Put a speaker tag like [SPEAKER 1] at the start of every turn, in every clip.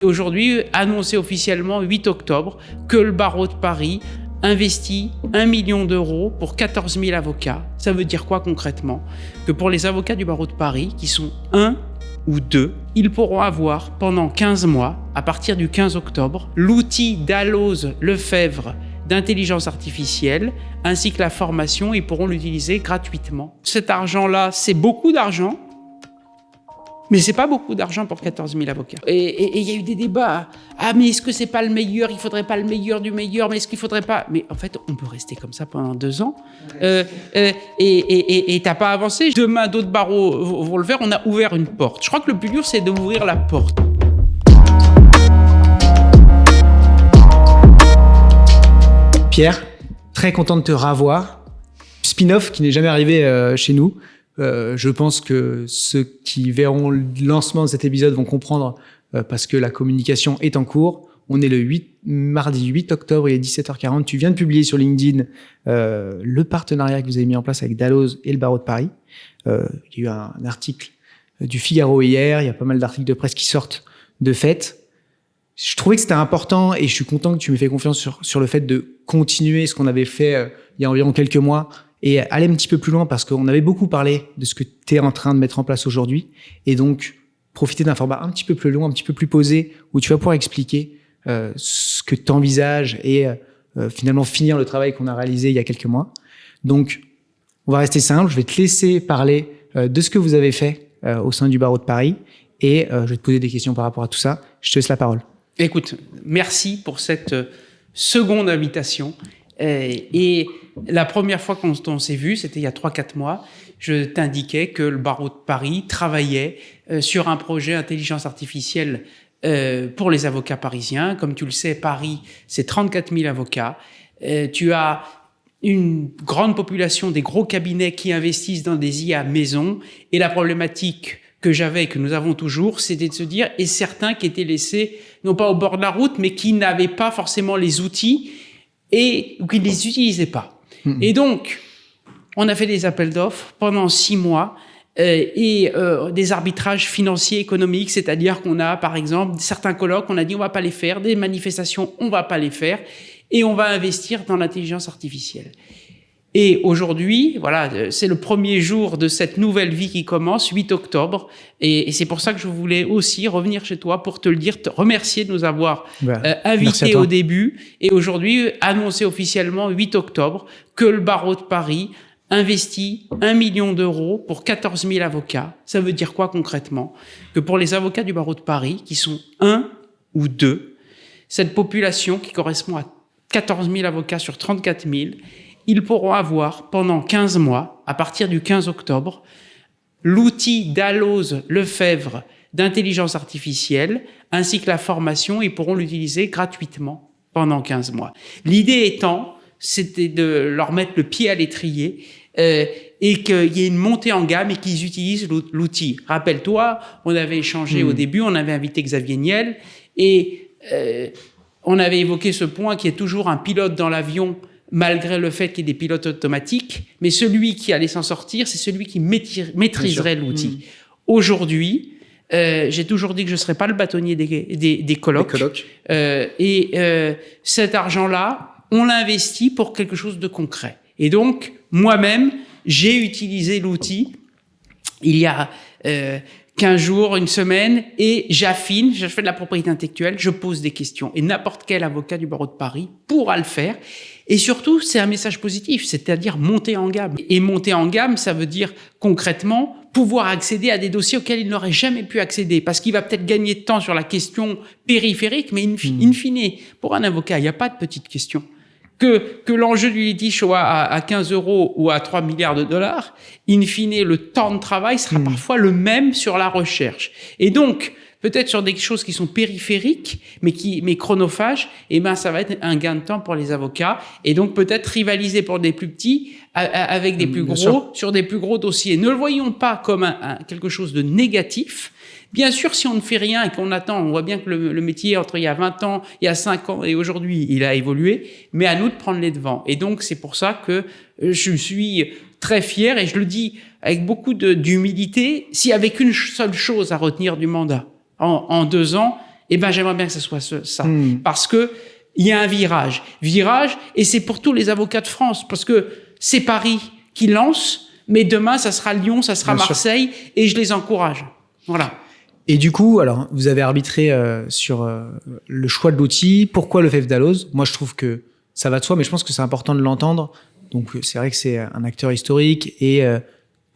[SPEAKER 1] Aujourd'hui, annoncé officiellement 8 octobre que le barreau de Paris investit 1 million d'euros pour 14 000 avocats. Ça veut dire quoi concrètement? Que pour les avocats du barreau de Paris, qui sont 1 ou 2, ils pourront avoir pendant 15 mois, à partir du 15 octobre, l'outil Dalloz Lefebvre d'intelligence artificielle, ainsi que la formation, ils pourront l'utiliser gratuitement. Cet argent-là, c'est beaucoup d'argent, mais c'est pas beaucoup d'argent pour 14 000 avocats. Et il y a eu des débats. Ah, mais est-ce que c'est pas le meilleur? Il faudrait pas le meilleur du meilleur, mais est-ce qu'il faudrait pas? Mais en fait, on peut rester comme ça pendant 2 ans. Et t'as pas avancé. Demain, d'autres barreaux vont le faire. On a ouvert une porte. Je crois que le plus dur, c'est d'ouvrir la porte.
[SPEAKER 2] Pierre, très content de te revoir. Spin-off qui n'est jamais arrivé chez nous. Je pense que ceux qui verront le lancement de cet épisode vont comprendre parce que la communication est en cours. On est le mardi 8 octobre, il est 17h40. Tu viens de publier sur LinkedIn le partenariat que vous avez mis en place avec Dalloz et le barreau de Paris. Il y a eu un article du Figaro hier, il y a pas mal d'articles de presse qui sortent de fait. Je trouvais que c'était important et je suis content que tu m'aies fait confiance sur le fait de continuer ce qu'on avait fait il y a environ quelques mois et aller un petit peu plus loin parce qu'on avait beaucoup parlé de ce que tu es en train de mettre en place aujourd'hui et donc profiter d'un format un petit peu plus long, un petit peu plus posé où tu vas pouvoir expliquer ce que tu envisages et finalement finir le travail qu'on a réalisé il y a quelques mois. Donc, on va rester simple. Je vais te laisser parler de ce que vous avez fait au sein du barreau de Paris et je vais te poser des questions par rapport à tout ça. Je te laisse la parole.
[SPEAKER 1] Écoute, merci pour cette seconde invitation. Et la première fois qu'on s'est vu, c'était il y a 3-4 mois, je t'indiquais que le barreau de Paris travaillait sur un projet intelligence artificielle pour les avocats parisiens. Comme tu le sais, Paris, c'est 34 000 avocats. Tu as une grande population des gros cabinets qui investissent dans des IA maison. Et la problématique que j'avais et que nous avons toujours, c'était de se dire, et certains qui étaient laissés, non pas au bord de la route, mais qui n'avaient pas forcément les outils ou qui ne les utilisaient pas. Et donc, on a fait des appels d'offres pendant 6 mois et des arbitrages financiers, économiques, c'est-à-dire qu'on a, par exemple, certains colloques, on a dit on va pas les faire, des manifestations, on va pas les faire, et on va investir dans l'intelligence artificielle. Et aujourd'hui, voilà, c'est le premier jour de cette nouvelle vie qui commence, 8 octobre. Et c'est pour ça que je voulais aussi revenir chez toi pour te le dire, te remercier de nous avoir invités au début. Et aujourd'hui, annoncer officiellement 8 octobre que le barreau de Paris investit 1 million d'euros pour 14 000 avocats. Ça veut dire quoi concrètement? Que pour les avocats du barreau de Paris, qui sont 1 ou 2, cette population qui correspond à 14 000 avocats sur 34 000, ils pourront avoir pendant 15 mois, à partir du 15 octobre, l'outil Dalloz Lefebvre d'intelligence artificielle, ainsi que la formation, ils pourront l'utiliser gratuitement pendant 15 mois. L'idée étant, c'était de leur mettre le pied à l'étrier et qu'il y ait une montée en gamme et qu'ils utilisent l'outil. Rappelle-toi, on avait échangé au début, on avait invité Xavier Niel et on avait évoqué ce point qui est toujours un pilote dans l'avion malgré le fait qu'il y ait des pilotes automatiques, mais celui qui allait s'en sortir, c'est celui qui maîtriserait l'outil. Aujourd'hui, j'ai toujours dit que je ne serais pas le bâtonnier des colloques. Cet argent-là, on l'a investi pour quelque chose de concret. Et donc, moi-même, j'ai utilisé l'outil il y a 15 jours, une semaine, et j'affine, je fais de la propriété intellectuelle, je pose des questions. Et n'importe quel avocat du barreau de Paris pourra le faire. Et surtout, c'est un message positif, c'est-à-dire monter en gamme. Et monter en gamme, ça veut dire concrètement pouvoir accéder à des dossiers auxquels il n'aurait jamais pu accéder, parce qu'il va peut-être gagner de temps sur la question périphérique, mais in fine, pour un avocat, il n'y a pas de petite question. Que l'enjeu du litige soit à 15 euros ou à 3 milliards de dollars, in fine, le temps de travail sera parfois le même sur la recherche. Et donc, peut-être sur des choses qui sont périphériques, mais chronophages, ça va être un gain de temps pour les avocats. Et donc, peut-être rivaliser pour des plus petits avec des plus gros, sur des plus gros dossiers. Ne le voyons pas comme quelque chose de négatif. Bien sûr, si on ne fait rien et qu'on attend, on voit bien que le métier, entre il y a 20 ans, il y a 5 ans et aujourd'hui, il a évolué, mais à nous de prendre les devants. Et donc, c'est pour ça que je suis très fier, et je le dis avec beaucoup d'humilité, s'il y avait qu'une seule chose à retenir du mandat en 2 ans, Eh ben, j'aimerais bien que ce soit ça. Parce que il y a un virage, et c'est pour tous les avocats de France, parce que c'est Paris qui lance, mais demain, ça sera Lyon, ça sera Marseille, et je les encourage. Voilà.
[SPEAKER 2] Et du coup, alors, vous avez arbitré sur le choix de l'outil. Pourquoi le FF Dalloz? Moi, je trouve que ça va de soi, mais je pense que c'est important de l'entendre. Donc, c'est vrai que c'est un acteur historique, et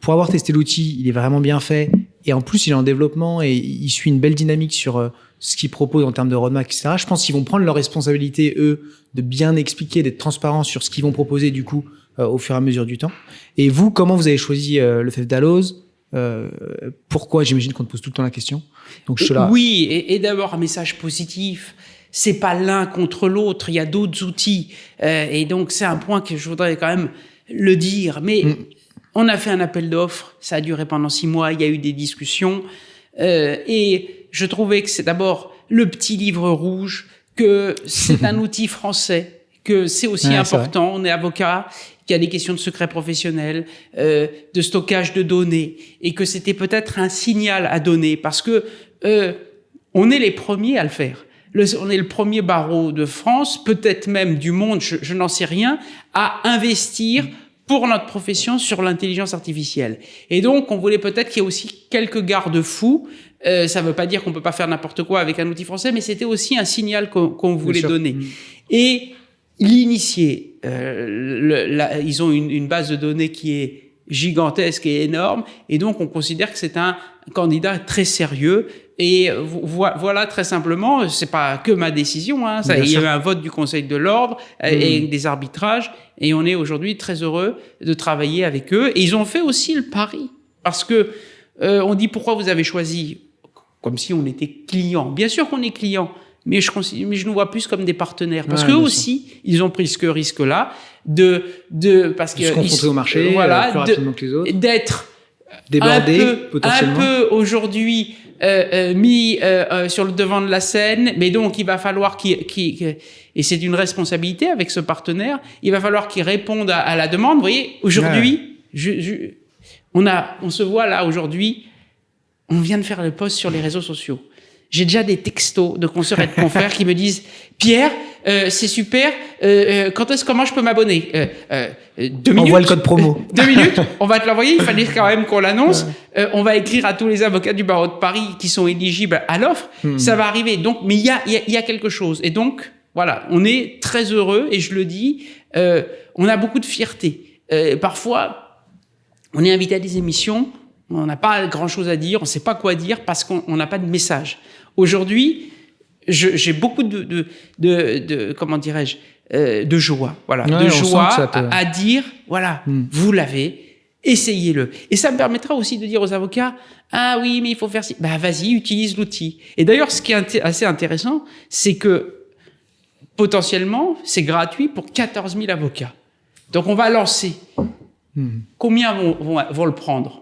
[SPEAKER 2] pour avoir testé l'outil, il est vraiment bien fait. Et en plus, il est en développement et il suit une belle dynamique sur ce qu'il propose en termes de roadmap, etc. Je pense qu'ils vont prendre leur responsabilité, eux, de bien expliquer, d'être transparents sur ce qu'ils vont proposer, du coup, au fur et à mesure du temps. Et vous, comment vous avez choisi le FF Dalloz? Pourquoi? J'imagine qu'on te pose tout le temps la question. Donc, je suis là.
[SPEAKER 1] Oui, et d'abord, un message positif. C'est pas l'un contre l'autre. Il y a d'autres outils. Et donc, c'est un point que je voudrais quand même le dire. Mais on a fait un appel d'offres. Ça a duré pendant 6 mois. Il y a eu des discussions. Et je trouvais que c'est d'abord le petit livre rouge, que c'est un outil français, que c'est aussi important. On est avocat, qu'il y a des questions de secret professionnel, de stockage de données, et que c'était peut-être un signal à donner, parce que on est les premiers à le faire. On est le premier barreau de France, peut-être même du monde, je n'en sais rien, à investir pour notre profession sur l'intelligence artificielle. Et donc, on voulait peut-être qu'il y ait aussi quelques garde-fous. Ça ne veut pas dire qu'on peut pas faire n'importe quoi avec un outil français, mais c'était aussi un signal qu'on voulait donner. Et l'initié, ils ont une base de données qui est gigantesque et énorme, et donc on considère que c'est un candidat très sérieux. Et voilà, très simplement, c'est pas que ma décision, hein, il y a eu un vote du Conseil de l'Ordre et des arbitrages, et on est aujourd'hui très heureux de travailler avec eux. Et ils ont fait aussi le pari, parce que on dit pourquoi vous avez choisi, comme si on était client. Bien sûr qu'on est client, mais je nous vois plus comme des partenaires, parce qu'eux aussi, ils ont pris ce risque-là parce que
[SPEAKER 2] se confronter au marché, plus rapidement que les autres,
[SPEAKER 1] d'être
[SPEAKER 2] débordé potentiellement,
[SPEAKER 1] un peu aujourd'hui mis sur le devant de la scène, mais donc il va falloir et c'est une responsabilité avec ce partenaire, il va falloir qu'il réponde à la demande. Vous voyez, aujourd'hui, on se voit là aujourd'hui, on vient de faire le post sur les réseaux sociaux. J'ai déjà des textos de consoeurs et de confrères qui me disent « Pierre, c'est super, comment je peux m'abonner 2 minutes.
[SPEAKER 2] Envoie le code promo.
[SPEAKER 1] 2 minutes, on va te l'envoyer, il fallait quand même qu'on l'annonce. On va écrire à tous les avocats du barreau de Paris qui sont éligibles à l'offre. Ça va arriver. Donc, mais il y a quelque chose. Et donc, voilà, on est très heureux, et je le dis, on a beaucoup de fierté. Parfois, on est invité à des émissions, on n'a pas grand-chose à dire, on ne sait pas quoi dire parce qu'on n'a pas de message. Aujourd'hui, j'ai beaucoup comment dirais-je, de joie, voilà, de joie à dire, voilà, vous l'avez, essayez-le. Et ça me permettra aussi de dire aux avocats, ah oui, mais il faut faire ci. Bah, vas-y, utilise l'outil. Et d'ailleurs, ce qui est assez intéressant, c'est que potentiellement, c'est gratuit pour 14 000 avocats. Donc, on va lancer. Combien vont le prendre?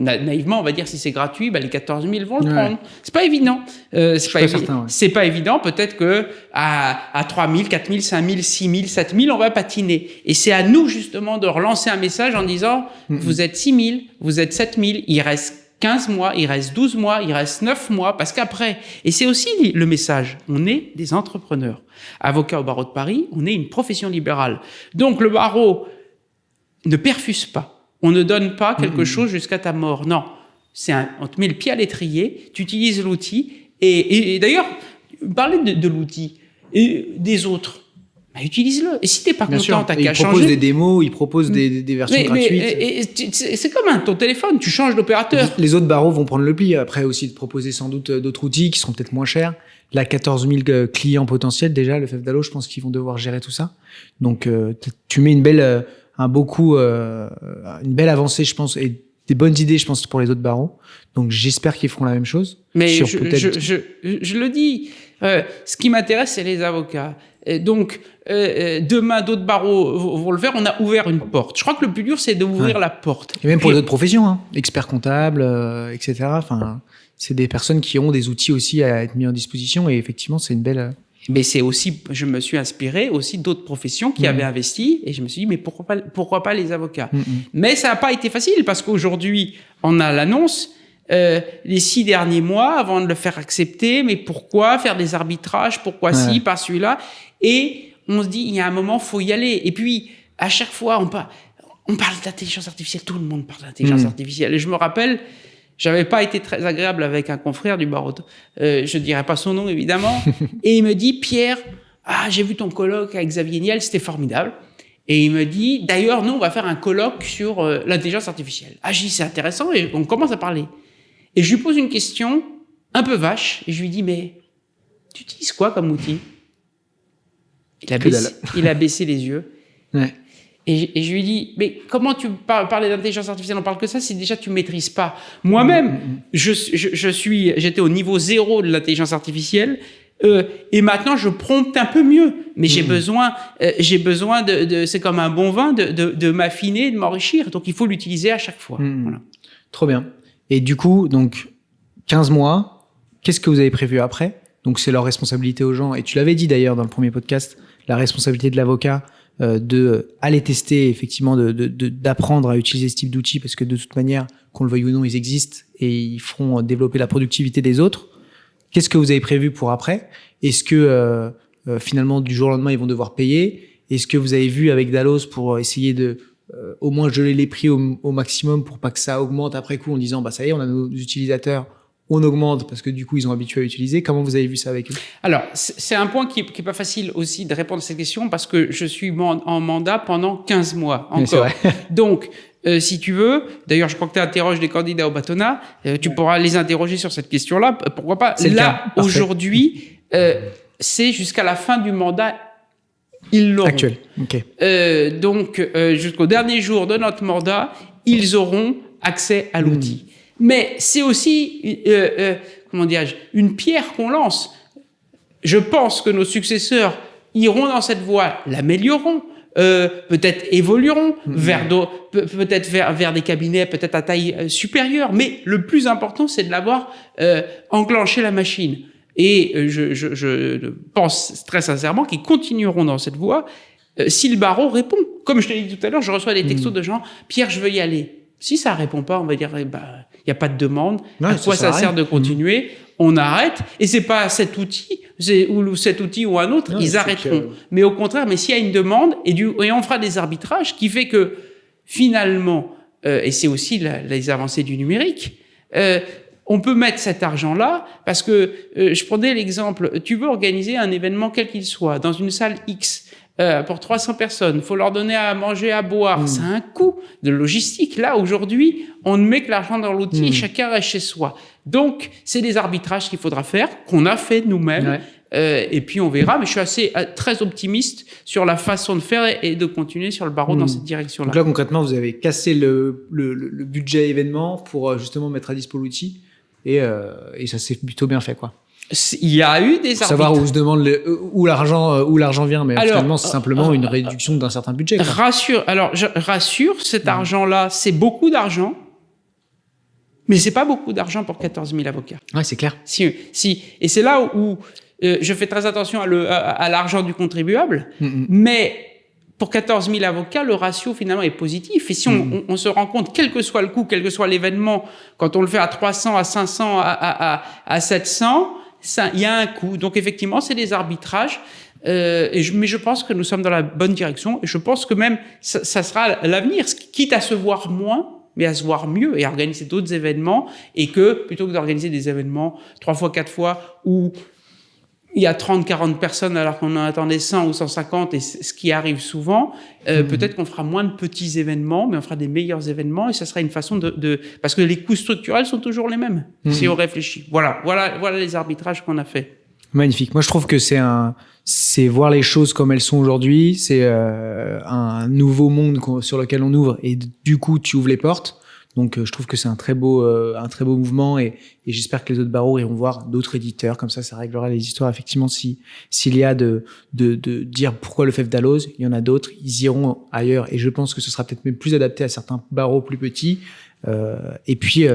[SPEAKER 1] Naïvement, on va dire, si c'est gratuit, les 14 000 vont le prendre. C'est pas évident. C'est pas évident. Peut-être que à 3 000, 4 000, 5 000, 6 000, 7 000, on va patiner. Et c'est à nous, justement, de relancer un message en disant, vous êtes 6 000, vous êtes 7 000, il reste 15 mois, il reste 12 mois, il reste 9 mois, parce qu'après, et c'est aussi le message, on est des entrepreneurs. Avocats au barreau de Paris, on est une profession libérale. Donc, le barreau ne perfuse pas. On ne donne pas quelque chose jusqu'à ta mort. Non. On te met le pied à l'étrier, tu utilises l'outil, et d'ailleurs, parlez de l'outil et des autres. Utilise-le. Et si t'es pas content, t'as qu'à changer.
[SPEAKER 2] Ils proposent des démos, ils proposent des versions gratuites.
[SPEAKER 1] C'est comme ton téléphone, tu changes d'opérateur.
[SPEAKER 2] Les autres barreaux vont prendre le pli. Après aussi de proposer sans doute d'autres outils qui seront peut-être moins chers. Là, 14 000 clients potentiels déjà, le FF Dalloz, je pense qu'ils vont devoir gérer tout ça. Donc, tu mets une belle avancée, je pense, et des bonnes idées, je pense, pour les autres barreaux. Donc, j'espère qu'ils feront la même chose.
[SPEAKER 1] Mais je le dis, ce qui m'intéresse, c'est les avocats. Et donc, demain, d'autres barreaux vont le faire. On a ouvert une porte. Je crois que le plus dur, c'est d'ouvrir la porte.
[SPEAKER 2] Et même pour les autres professions, hein, experts comptables, etc. Enfin, c'est des personnes qui ont des outils aussi à être mis en disposition. Et effectivement, c'est une belle...
[SPEAKER 1] Mais c'est aussi, je me suis inspiré aussi d'autres professions qui avaient investi, et je me suis dit, mais pourquoi pas les avocats? Mais ça n'a pas été facile, parce qu'aujourd'hui, on a l'annonce, les 6 derniers mois avant de le faire accepter. Mais pourquoi faire des arbitrages? Pourquoi ci, pas celui-là? Et on se dit, il y a un moment, faut y aller. Et puis, à chaque fois, on parle d'intelligence artificielle. Tout le monde parle d'intelligence artificielle. Et je me rappelle, j'avais pas été très agréable avec un confrère du barreau. Je dirais pas son nom, évidemment. Et il me dit, Pierre, j'ai vu ton colloque avec Xavier Niel, c'était formidable. Et il me dit, d'ailleurs, nous, on va faire un colloque sur l'intelligence artificielle. Je dis, c'est intéressant, et on commence à parler. Et je lui pose une question un peu vache, et je lui dis, mais tu utilises quoi comme outil? Il a baissé les yeux.
[SPEAKER 2] Ouais.
[SPEAKER 1] Et je lui dis, mais comment tu parler d'intelligence artificielle, on parle que ça, si déjà tu maîtrises pas. Moi-même, j'étais au niveau 0 de l'intelligence artificielle, et maintenant je prompte un peu mieux. Mais j'ai besoin de c'est comme un bon vin, de m'affiner, de m'enrichir. Donc il faut l'utiliser à chaque fois. Voilà.
[SPEAKER 2] Trop bien. Et du coup, donc, 15 mois, qu'est-ce que vous avez prévu après? Donc c'est leur responsabilité aux gens. Et tu l'avais dit d'ailleurs dans le premier podcast, la responsabilité de l'avocat, de aller tester, effectivement, d'apprendre à utiliser ce type d'outils, parce que de toute manière, qu'on le veuille ou non, ils existent et ils feront développer la productivité des autres. Qu'est-ce que vous avez prévu pour après? Est-ce que finalement, du jour au lendemain, ils vont devoir payer? Est-ce que vous avez vu avec Dallos pour essayer de au moins geler les prix au maximum pour pas que ça augmente après coup en disant ça y est, on a nos utilisateurs, on augmente parce que du coup, ils ont habitué à utiliser. Comment vous avez vu ça avec eux?
[SPEAKER 1] Alors, c'est un point qui est pas facile aussi de répondre à cette question parce que je suis en mandat pendant 15 mois encore. Donc, si tu veux, d'ailleurs, je crois que tu interroges des candidats au bâtonnat, tu pourras les interroger sur cette question-là. Pourquoi pas? Là, aujourd'hui, c'est jusqu'à la fin du mandat, ils l'auront.
[SPEAKER 2] Actuel. Ok.
[SPEAKER 1] Donc, jusqu'au dernier jour de notre mandat, ils auront accès à l'outil. Mais c'est aussi, comment dirais-je, une pierre qu'on lance. Je pense que nos successeurs iront dans cette voie, l'amélioreront, peut-être évolueront peut-être vers des cabinets peut-être à taille supérieure. Mais le plus important, c'est de l'avoir enclenché la machine. Et je pense très sincèrement qu'ils continueront dans cette voie si le barreau répond. Comme je te l'ai dit tout à l'heure, je reçois des textos de gens, Pierre, je veux y aller. Si ça répond pas, on va dire, il y a pas de demande. À quoi ça sert de continuer? On arrête. Et c'est pas cet outil, ou cet outil ou un autre, ils arrêteront. Mais au contraire, mais s'il y a une demande, et on fera des arbitrages qui fait que, finalement, et c'est aussi les avancées du numérique, on peut mettre cet argent-là, parce que, je prenais l'exemple, tu veux organiser un événement quel qu'il soit, dans une salle X, pour 300 personnes, faut leur donner à manger, à boire. Ça a un coût de logistique. Là, aujourd'hui, on ne met que l'argent dans l'outil, chacun reste chez soi. Donc, c'est des arbitrages qu'il faudra faire, qu'on a fait nous-mêmes. Et puis, on verra. Mais je suis très optimiste sur la façon de faire et de continuer sur le barreau dans cette direction-là.
[SPEAKER 2] Donc là, concrètement, vous avez cassé le budget événement pour justement mettre à dispo l'outil. Et ça s'est plutôt bien fait, quoi.
[SPEAKER 1] Il y a eu des arbitrages.
[SPEAKER 2] Savoir où se demande où l'argent vient, mais finalement c'est simplement une réduction d'un certain budget. Quoi.
[SPEAKER 1] Rassure, cet argent-là, c'est beaucoup d'argent, mais c'est pas beaucoup d'argent pour 14 000 avocats.
[SPEAKER 2] Ouais, c'est clair.
[SPEAKER 1] Si, et c'est là où je fais très attention à l'argent du contribuable, mais pour 14 000 avocats, le ratio finalement est positif. Et si on se rend compte, quel que soit le coût, quel que soit l'événement, quand on le fait à 300, à 500, à 700, il y a un coût. Donc effectivement, c'est des arbitrages. Mais je pense que nous sommes dans la bonne direction. Et je pense que même ça sera l'avenir, quitte à se voir moins, mais à se voir mieux et à organiser d'autres événements. Et que plutôt que d'organiser des événements 3 fois, 4 fois où il y a 30, 40 personnes alors qu'on en attendait 100 ou 150, et ce qui arrive souvent, peut-être qu'on fera moins de petits événements, mais on fera des meilleurs événements, et ça sera une façon parce que les coûts structurels sont toujours les mêmes, si on réfléchit. Voilà les arbitrages qu'on a fait.
[SPEAKER 2] Magnifique. Moi, je trouve que c'est voir les choses comme elles sont aujourd'hui, c'est un nouveau monde sur lequel on ouvre, et du coup, tu ouvres les portes. Donc, je trouve que c'est un très beau mouvement, et j'espère que les autres barreaux iront voir d'autres éditeurs. Comme ça réglera les histoires. Effectivement, s'il y a de dire pourquoi le FEF Dalloz, il y en a d'autres, ils iront ailleurs. Et je pense que ce sera peut-être même plus adapté à certains barreaux plus petits. Et puis,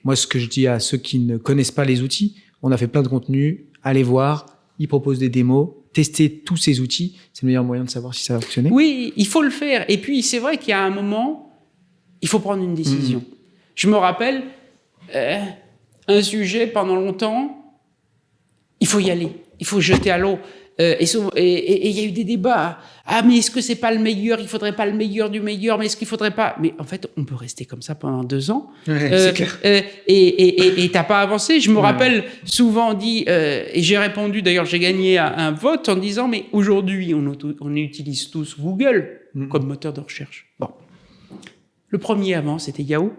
[SPEAKER 2] moi, ce que je dis à ceux qui ne connaissent pas les outils, on a fait plein de contenus, allez voir, ils proposent des démos, tester tous ces outils. C'est le meilleur moyen de savoir si ça va fonctionner.
[SPEAKER 1] Oui, il faut le faire. Et puis, c'est vrai qu'il y a un moment, il faut prendre une décision. Je me rappelle, un sujet pendant longtemps, il faut y aller, il faut jeter à l'eau. Et il y a eu des débats. Ah, mais est-ce que c'est pas le meilleur? Il faudrait pas le meilleur du meilleur, mais est-ce qu'il faudrait pas? Mais en fait, on peut rester comme ça pendant 2 ans.
[SPEAKER 2] Ouais, c'est clair.
[SPEAKER 1] Et t'as pas avancé. Je me rappelle souvent dit, et j'ai répondu, d'ailleurs, j'ai gagné un vote en disant, mais aujourd'hui, on utilise tous Google comme moteur de recherche. Bon. Le premier avant, c'était Yahoo.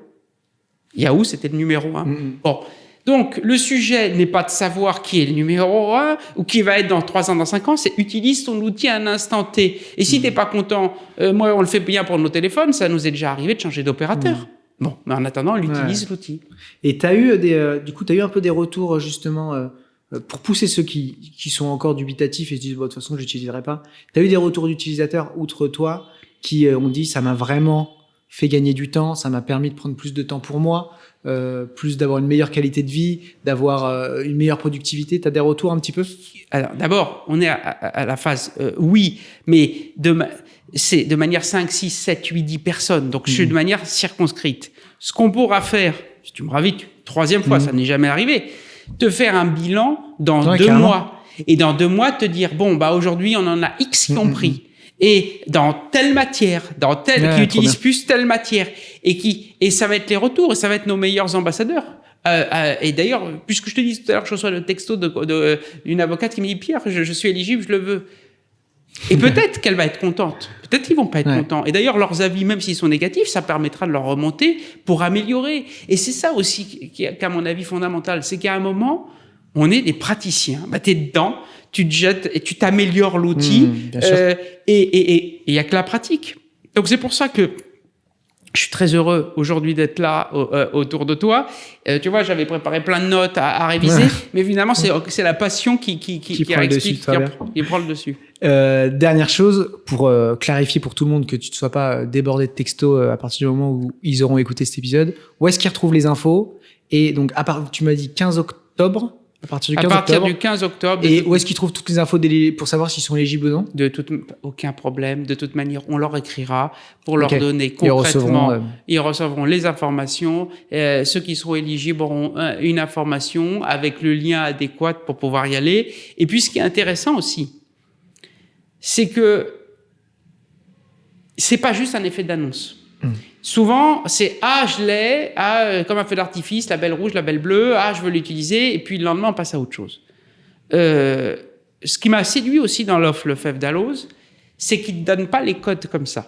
[SPEAKER 1] Yahoo, c'était le numéro 1. Bon. Donc, le sujet n'est pas de savoir qui est le numéro 1 ou qui va être dans 3 ans, dans 5 ans, c'est utilise ton outil à un instant T. Et si t'es pas content, moi, on le fait bien pour nos téléphones, ça nous est déjà arrivé de changer d'opérateur. Bon, mais en attendant, on utilise l'outil.
[SPEAKER 2] Et t'as eu du coup, t'as eu un peu des retours, justement, pour pousser ceux qui sont encore dubitatifs et se disent, bon, de toute façon, je l'utiliserai pas. T'as eu des retours d'utilisateurs, outre toi, qui ont dit, ça m'a vraiment fait gagner du temps, ça m'a permis de prendre plus de temps pour moi, plus d'avoir une meilleure qualité de vie, d'avoir une meilleure productivité. T'as des retours un petit peu?
[SPEAKER 1] Alors, d'abord, on est à la phase oui, mais c'est de manière 5, 6, 7, 8, 10 personnes. Donc, je suis de manière circonscrite. Ce qu'on pourra faire, si tu me ravites, 3e fois, ça n'est jamais arrivé, te faire un bilan dans 2 mois. Et dans 2 mois, te dire, bon, bah, aujourd'hui, on en a X qui ont pris. Et dans telle matière, qui utilise plus telle matière, et ça va être les retours, et ça va être nos meilleurs ambassadeurs. Et d'ailleurs, puisque je te dis tout à l'heure que je reçois le texto d'une avocate qui me dit, Pierre, je suis éligible, je le veux. Et peut-être qu'elle va être contente. Peut-être qu'ils vont pas être contents. Et d'ailleurs, leurs avis, même s'ils sont négatifs, ça permettra de leur remonter pour améliorer. Et c'est ça aussi qui est, à mon avis, fondamental. C'est qu'à un moment, on est des praticiens. Bah, t'es dedans, tu te jettes et tu t'améliores l'outil. Et il y a que la pratique. Donc, c'est pour ça que je suis très heureux aujourd'hui d'être là autour de toi. Tu vois, j'avais préparé plein de notes à réviser, mais évidemment, c'est la passion qui prend le dessus.
[SPEAKER 2] Dernière chose, pour clarifier pour tout le monde que tu ne sois pas débordé de textos à partir du moment où ils auront écouté cet épisode, où est-ce qu'ils retrouvent les infos? Et donc, tu m'as dit 15 octobre. À partir du 15 octobre. Et où est-ce qu'ils trouvent toutes les infos pour savoir s'ils sont éligibles ou non?
[SPEAKER 1] Aucun problème. De toute manière, on leur écrira pour leur donner concrètement. Ils recevront les informations. Ceux qui seront éligibles auront une information avec le lien adéquat pour pouvoir y aller. Et puis, ce qui est intéressant aussi, c'est que c'est pas juste un effet d'annonce. Souvent, c'est je l'ai, comme un feu d'artifice, la belle rouge, la belle bleue, je veux l'utiliser, et puis le lendemain, on passe à autre chose. Ce qui m'a séduit aussi dans l'offre Lefebvre Dalloz, c'est qu'il ne donne pas les codes comme ça.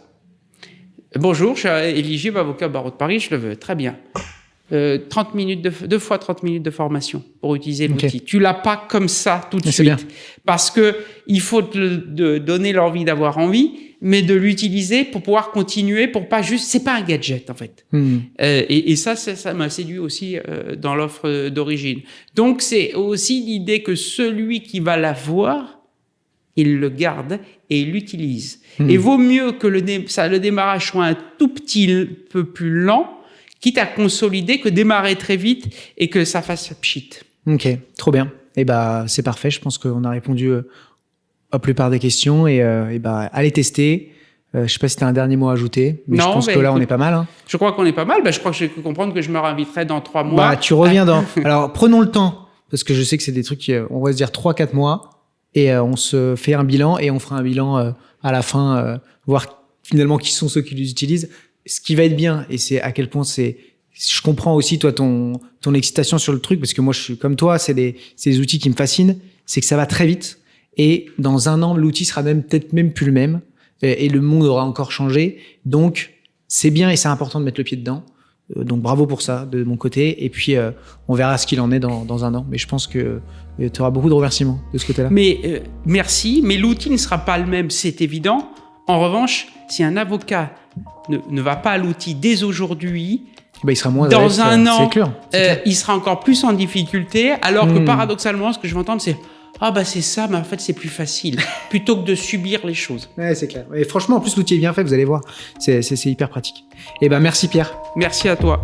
[SPEAKER 1] Bonjour, je suis éligible avocat au barreau de Paris, je le veux, très bien. 30 minutes 2 fois 30 minutes de formation pour utiliser l'outil. Tu l'as pas comme ça tout de suite. Bien. Parce que il faut te donner l'envie d'avoir envie, mais de l'utiliser pour pouvoir continuer, pour pas juste, c'est pas un gadget, en fait. Et ça m'a séduit aussi, dans l'offre d'origine. Donc, c'est aussi l'idée que celui qui va l'avoir, il le garde et il l'utilise. Et vaut mieux que le démarrage soit un tout petit peu plus lent, quitte à consolider, que démarrer très vite et que ça fasse pchit.
[SPEAKER 2] Ok, trop bien. Et c'est parfait. Je pense qu'on a répondu à la plupart des questions et allez tester. Je sais pas si tu as un dernier mot à ajouter, mais je pense que là, on est pas mal. Hein.
[SPEAKER 1] Je crois qu'on est pas mal. Je crois que j'ai pu comprendre que je me réinviterai dans 3 mois.
[SPEAKER 2] Tu reviens Alors, prenons le temps, parce que je sais que c'est des trucs, on va se dire 3-4 mois et on se fait un bilan et on fera un bilan à la fin, voir finalement qui sont ceux qui les utilisent. Ce qui va être bien, et c'est à quel point je comprends aussi toi ton excitation sur le truc, parce que moi je suis comme toi, c'est des outils qui me fascinent, c'est que ça va très vite et dans 1 an l'outil sera peut-être même plus le même et le monde aura encore changé. Donc c'est bien et c'est important de mettre le pied dedans. Donc bravo pour ça de mon côté, et puis on verra ce qu'il en est dans 1 an. Mais je pense que tu auras beaucoup de remerciements de ce côté-là.
[SPEAKER 1] Mais merci, mais l'outil ne sera pas le même, c'est évident. En revanche, si un avocat ne va pas à l'outil dès aujourd'hui,
[SPEAKER 2] il sera moins
[SPEAKER 1] dans 1 an,
[SPEAKER 2] c'est clair.
[SPEAKER 1] Il sera encore plus en difficulté, alors que paradoxalement, ce que je vais entendre, c'est c'est ça, mais en fait, c'est plus facile, plutôt que de subir les choses.
[SPEAKER 2] Ouais, c'est clair. Et franchement, en plus, l'outil est bien fait, vous allez voir. C'est hyper pratique. Merci Pierre.
[SPEAKER 1] Merci à toi.